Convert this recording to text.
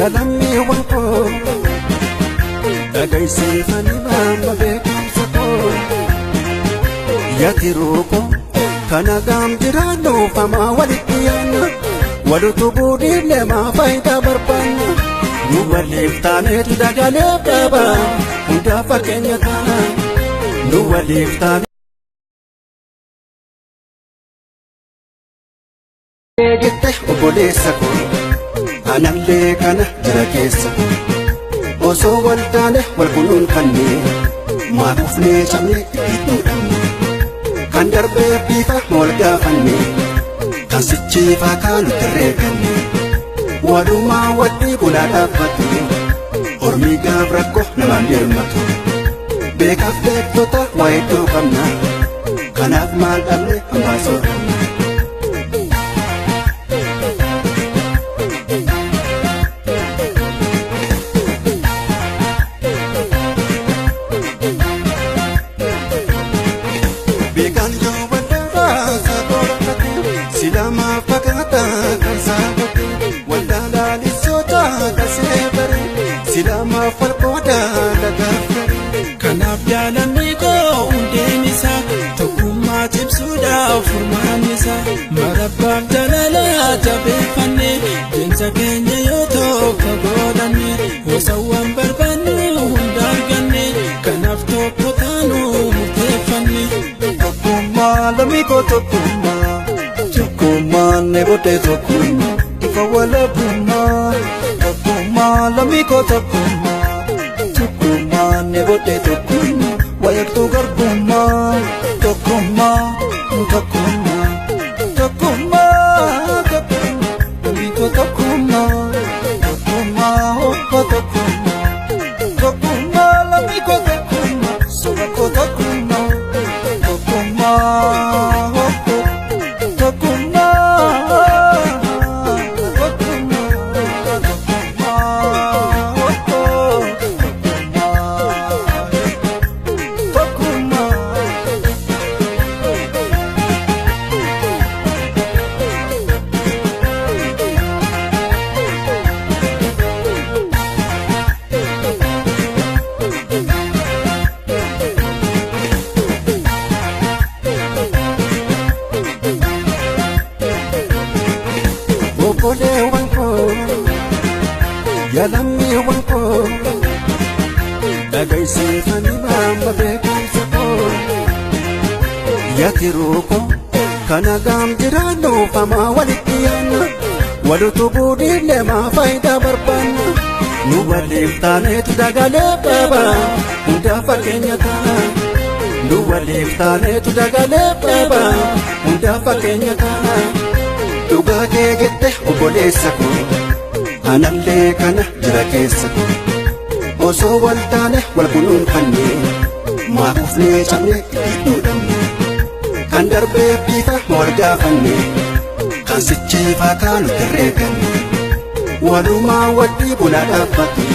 Yalamni wanko dhaggeessifani mama beekumsa koo yatiruuko kana gaamjiraannu famaa walitti yaanna walutu buudhiilee maa faayidaa barbaanna nu waliif taaneetu dagalee qaba hundaa fakkeenya taana nu waliif taane jette obboleessa koo anallee kana jira keessa osoo wal taane wal kunuunfanne maa kufnee cabne itti dhabne kan darbee bifa wal gaafanne kan sichiifaa kaanutti reeganne walumaa wadhii bulaa dhaabbatu ormii gaaf rakkoo namaan dirmatu beekaaf beektota waa iddoo qabna kanaaf maal dhabne hambaa soorranna. Silama falkoda daga kanaf yalanni ko undemisa tokkumma tibsuda furmanisa marabbab jalala jabefanne jensa keenya yoo tokko godhanne hosaawwan barbaannu hundarganne kanaf tokko taanu murteeffanne tokkumma lamiko tokkumma nebote tokkumma ifa walabumma Lamiko tokkumma nebote tokkumma wayaktu garbumma tokkumma lamiko tokkumma hokko tokkumma lamiko tokkumma sobako tokkumma hokko tokkumma. Obole wanko yalamni wanko dhaggeessifani mama beekumsa koo yatiruuko kana gaamjiraannu famaa walitti yaanna walutu buudhiilee maa faayidaa barbaanna nu waliif taaneetu dagalee qaba hundaa fakkeenya taana nu waliif taaneetu dagalee qaba hundaa fakkeenya taana. Dhugaa kee jette obboleessa koo anallee kana jira keessa osoo wal taane wal kunuunfanne maa kufnee cabne itti dhabne kan darbee bifa wal gaafanne kan sichiifaa kaanutti reeganne walumaa wadhii bulaa dhaabbatu